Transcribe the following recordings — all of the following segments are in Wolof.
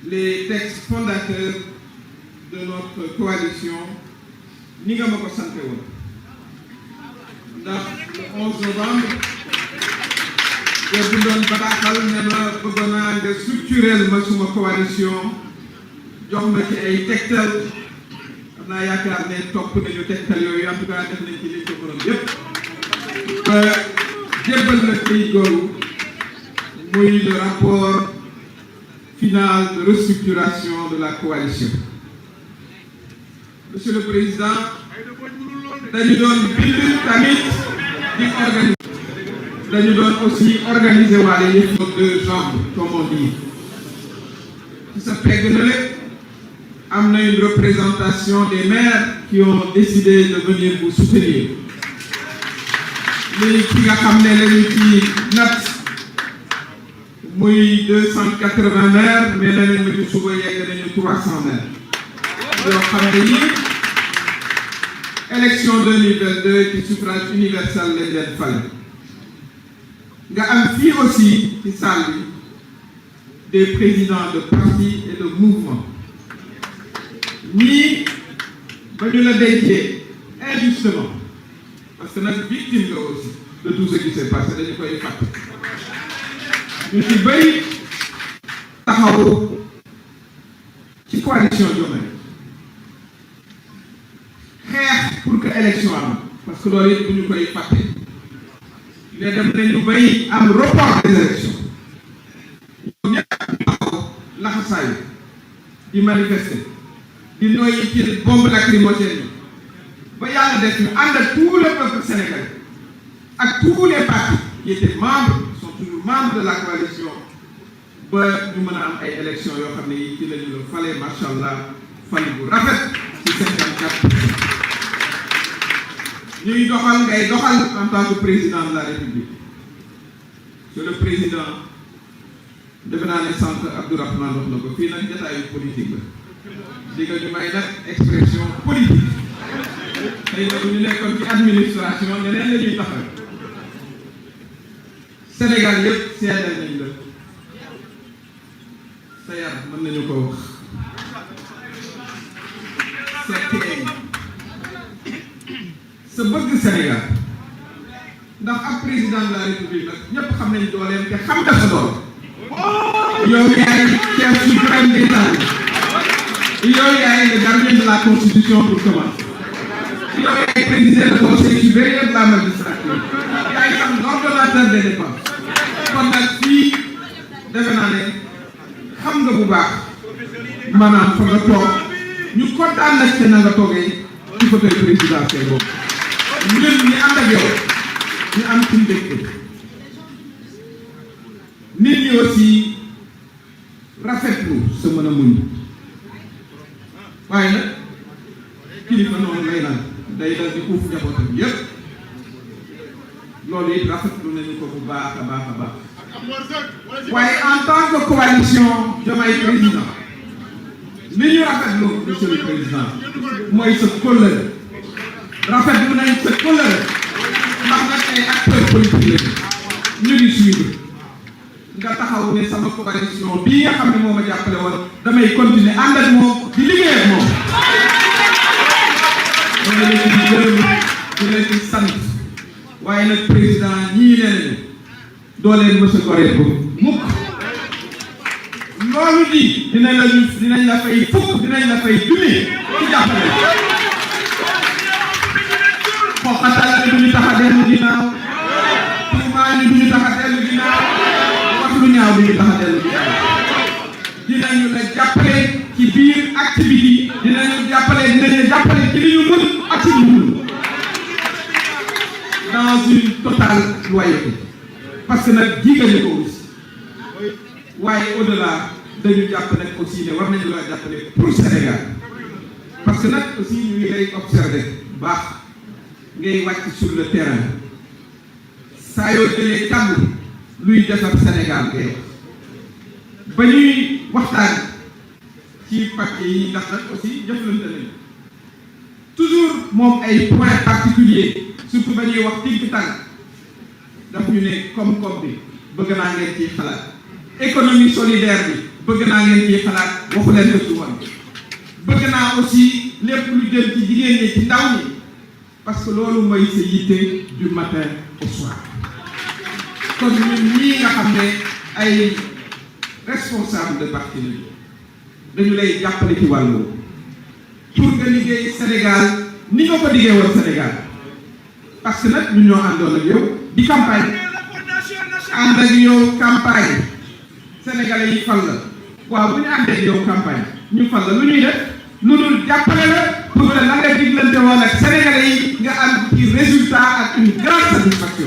les textes fondateurs de notre coalition ni nga ma ko sante woon ndax le 11 novembre te bindoon bataaxal ne ma bëggoon naa nga structurel ma suma coalition jox ma ci ay tegtal xam naa yaakaar ne topp nañu tegtal yooyu en tout cas def nañ ci liñ ko mënoon yépp jébbal na këyit googu muy le rapport final de restructuration de la coalition. Monsieur le Président, dañu doon bind tamit di organiser. Dañu doon aussi organiser waale yëpp deux jambes, comme on dit. Ci sa pegg na lépp am na une représentation des maires qui ont décidé de venir vous soutenir. Léegi ki nga xam ne lañu ci natt muy 280 maires mais leneen ma ci suba yegg nañu 300 maires yoo xam ne yi élection 2022 ci suffrage universel lañ leen fal nga am fii aussi ci salle bi des présidents de partis et de mouvements ñii ba ñu la dencee injustement parce que nag victime nga aussi de tout ce qui s'est passé dañu koy fàtte ñu ci bëri taxaw ci coalition Diomaye xeex pour que élection am parce que loolu it bu ñu koy fàtte ne dem nañu bay am report des élections ñoom ñëpp taxaw laxasaayu di manifester di noyyi ci bombe lacrymogène ba yàlla def ñu ànd ak tout le peuple sénégalais ak tous les partis qui étaient membres sont toujours membres de la coalition ba ñu mën a am ay élections yoo xam ne yi ci la ñu la fale macha allah fale bu rafet ci 54%. ñuy doxal ngay doxal en tant que président de la république. Monsieur le président defe naa ne sànq Abdourahmane wax na ko fii nag jotaayu politique la di nga ñu may nag expression politique xëy na bu ñu nekkoon ci administration leneen la ñuy taxaw Sénégal yëpp seedal nañ la sa yar mën nañu ko wax sa teey sa bëgg Sénégal ndax ak président de la république nag ñëpp xam nañ dooleem te xam nga sa doole yow yaay chef suprême d'État yow yaay le gardien de la constitution pour commencer yow yaay président du conseil supérieur de la magistrature yaay xam l'ordonnateur des dépenses kon nag fii defe naa ne xam nga bu baax maanaam fa nga toog ñu kontaan nag te na nga toogee ci fauteuil présidentiel boobu ñun ñi ànd ak yow ñu am ci mbégte nit ñi aussi rafetlu sa mën a muñ waaye nag kilifa noonu lay naan day dal di uuf njabootam yépp loolu it rafetlu nañu ko bu baax a baax a baax waaye en tant que coalition Diomaye président li ñu rafetlu monsieur le président mooy sa kóllëre rafetlu nañ sa kóllëre ndax nag ay acteurs politiques lañu ñu ngi suivre nga taxaw ne sama coalition bii nga xam ne moo ma jàppale woon damay continuer ànd ak moom di liggéey ak moom ma nga leen di gërëm di leen di sant waaye nag président ñii nee nañu doo leen mës a goree ko mukk loolu di dinañ la fay fukk dinañ la fay junni ci jàppale xoxatal ne duñu tax a dellu ginnaaw tuumaa ni duñu tax a dellu ginnaaw wax lu ñaaw duñu tax a dellu ginnaaw dinañu la jàppale ci biir activité dinañu jàppale ci li ñu mën ak ci ñu mën dans une totale loyauté parce que nag jigéen ko aussi waaye au-delà dañu jàpp nag aussi ne war nañu la jàppale pour Sénégal parce que nag aussi ñu ngi lay observer baax ngay wàcc sur le terrain saa yoo jëlee tànn luy defar Sénégal ngay wax ba ñuy waxtaan ci papier yi ndax nag aussi jëflante nañu toujours moom ay points particuliers surtout ba ñuy wax think tank daf ñu ne koom-koom bi bëgg naa ngeen ciy xalaat économie solidaire bi bëgg naa ngeen ciy xalaat waxu leen ko ci woon bëgg naa aussi lépp lu jëm ci jigéen ñi ci ndaw ñi parce que loolu mooy sa yitte du matin au soir kon ñun ñii nga xam ne ay responsable de parti dañu lay jàppale ci wàllu pour nga liggéey Sénégal ni nga ko liggéey woon Sénégal parce que nag ñun ñoo àndoon ak yow di campagne ànd ak yow campagne sénégalais yi fal la waaw bu ñu àndee ak yow campagne ñu fal la lu ñuy def lu dul jàppale la pour que la nga diglante woon ak sénégalais yi nga am ci résultat ak une grande satisfaction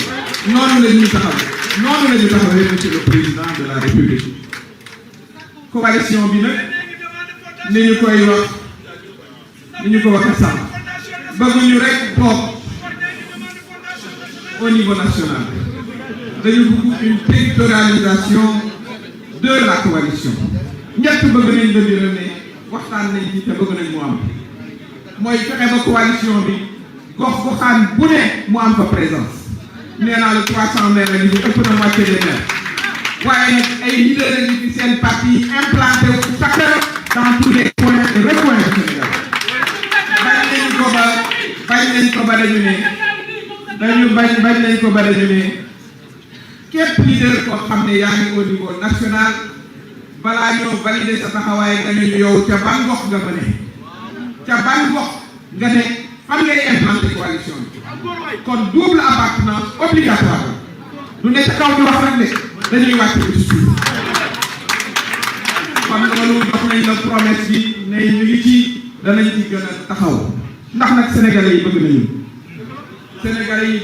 noonu la ñuy taxawee monsieur le président de la république coalition bi nag ni ñu koy wax ni ñu ko waxee sànq bëgguñu rek toog au niveau national dañu bëgg une territorialisation de la coalition ñett bëgg nañ la dire ne waxtaan nañ ci te bëgg nañ mu am mooy fexe ba coalition bi gox goxaan bu ne mu am fa présence nee naa la 300 maires la ñu ëpp na moitié des maires waaye nag ay leaders la ñu ci seen parti implanté wu chacun dans tous les coins et recoins du Sénégal bañ nañ ko ba dañu ne képp leader koo xam ne yaa ngi au niveau national balaa ñoo valider sa taxawaay nga ne yow ca ban gox nga ba ne ca ban gox nga ne fan ngay implanter coalition bi kon double appartenance obligatoire du ne ca kaw di wax rek ne dañuy wàcc ci suuf kon loolu jox nañ la promesse bi ne ñu ngi ci danañ ci gën a taxaw ndax nag sénégalais yi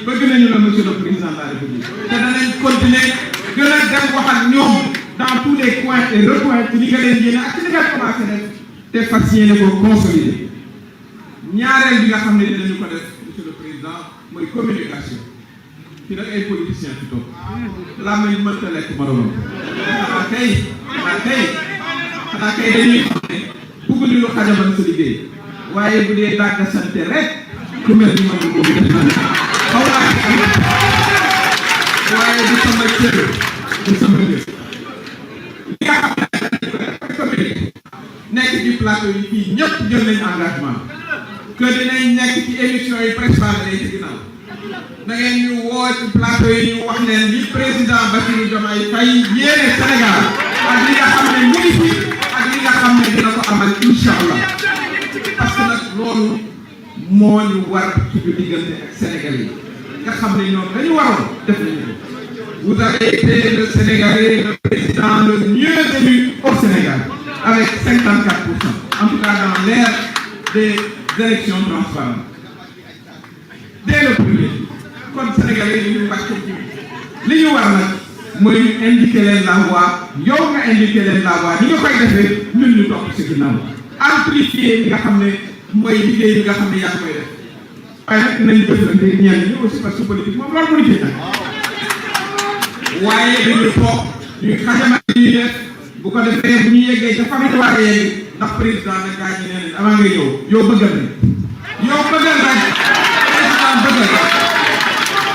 bëgg nañu la monsieur le président de la république te danañ continuer gën a dem wax ak ñoom dans tous les coins et recoins ci li nga leen yéene ak ci li nga commencé def te fas yéene ko consolider ñaareel bi nga xam ne dinañu ko def monsieur le président mooy communication ci nag ay politiciens ci toog laa may mënta lekk moromam xanaa kay dañuy xam ne bëgguñu lu xajamal sa liggéey waaye bu dee dàgg sante rek ku mel ni man boobu def naa xaw naa waaye du sama cër li nga xam ne nekk ci plateau yi fii ñëpp jël nañ engagement que dinañ nekk ci émission yi préparé ci ginnaaw na ngeen ñu woo ci plateau yi ñu wax leen li président Bassirou Diomaye Faye yéene Sénégal ak li nga xam ne mu ngi fi ak li nga xam ne dina ko amal incha allah parce que nag loolu moo ñu war suñu diggante ak Sénégalais yi nga xam ne ñoom dañu waroon def nañu vous avez été le Sénégalais le président le mieux élu au Sénégal avec 54%, en tout cas dans l'ère des élections transparentes dès le premier kon Sénégalais yi ñu wàcc li ñu war nag mooy ñu indiquer leen la voie yow nga indiquer leen la voie ni nga koy defee ñun ñu topp ci ginnaaw amplifier li nga xam ne mooy liggéey bi nga xam ne yaa koy def waaye nag nañ jëflante ñenn ñi aussi parce que politique moom loolu politique nag waaye dañu toog ñuy xajamal ñuy def bu ko defee bu ñu yeggee ca famille waa yegg ndax président nag gaa ñi nee nañ avant nga ñëw yow bëggal rek président bëggal rek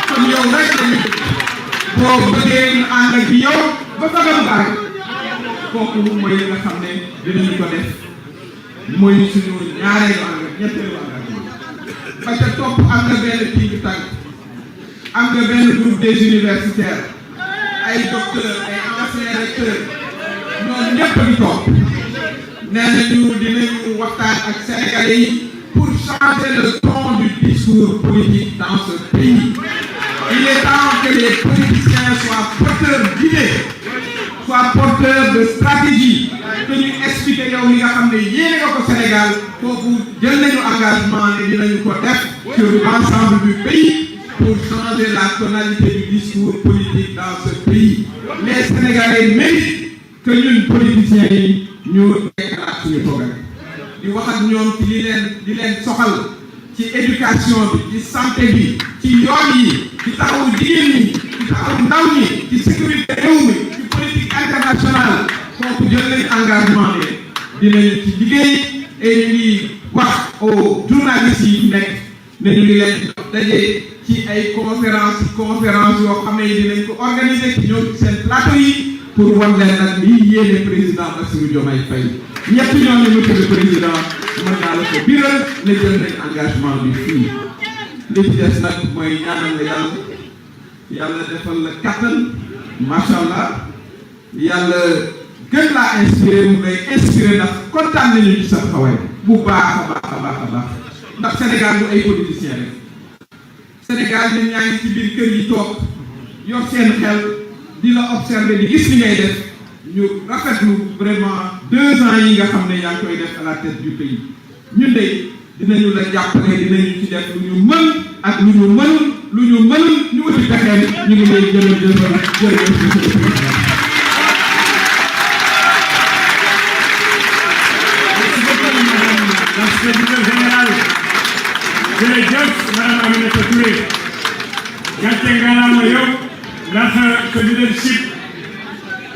kon yow rek dañuy boo bëggee ñu ànd ak yow ba bëggal baax kooku mooy li nga xam ne dinañu ko def mooy suñu ñaareelu ñetteelu engagement ba ca topp am na benn think tank am nga benn groupe des universitaires ay docteurs ay anciens recteurs ñoom ñëpp di toog nee nañu dinañu waxtaan ak Sénégalais yi pour changer le ton du discours politique dans ce pays. Il est temps que les politiciens soient porteurs d'idées, soient porteurs de stratégie, que ñu expliquer yow li nga xam ne yéene nga ko Sénégal foofu jël nañu engagement ne dinañu ko def sur l'ensemble du pays pour changer la tonalité du discours politique dans ce pays. Les Sénégalais méritent que ñun politiciens yi ñu déclaré suñu programme di wax ak ñoom ci di leen soxal ci éducation bi ci santé bi ci yoon yi ci taxawu jigéen ñi ci taxawu ndaw ñi ci sécurité réew mi ci politique internationale kooku jël nañ engagement ne dinañ ci liggéey et ñu ngi wax aux journalistes yi nekk ne ñu ngi leen daje ci ay conférence yoo xam ne dinañ ko organiser ci ñoom seen plateau yi pour wan leen nag lii yéene président Bassirou Diomaye Faye ñett ñooñu monsieur le président mën naa la ko biral ne jël nañ engagement bi fii li ci des nag mooy ñaanal la yàlla defal la kattan macha allah yàlla gën laa inspiré mu ngay inspiré ndax kontaan nañu ci sa taxawaay bu baax a baax a baax a baax ndax Sénégal du ay politiciens rek Sénégal ñun ñaa ngi ci biir kër yi toog yor seen xel di la observer di gis li ngay def ñu rafetlu vraiment 2 ans yi nga xam ne yaa ngi koy def à la tête du pays ñun de dinañu la jàppale dinañu ci def lu ñu mën ak lu ñu mënul lu ñu mënul ñu uti pexeel ñu ngi lay jërëjëf. Secrétaire général jërëjëf madame Aminata Touré gàcce ngalaama yow ndax sa leadership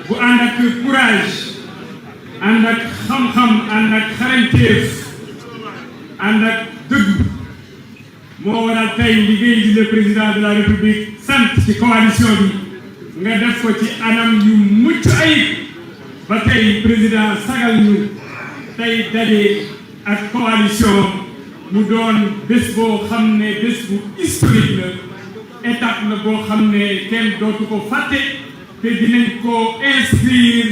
bu ànd ak courage ànd ak xam-xam ànd ak xarañteef ànd ak dëgg moo waral tey liggéey di le président de la république sant ci coalition bi nga def ko ci anam yu mucc ayib ba tey président sagal ñu tey daje ak coalition mu doon bés boo xam ne bés bu historique la étape la boo xam ne kenn dootu ko fàtte te dinañ ko inscrire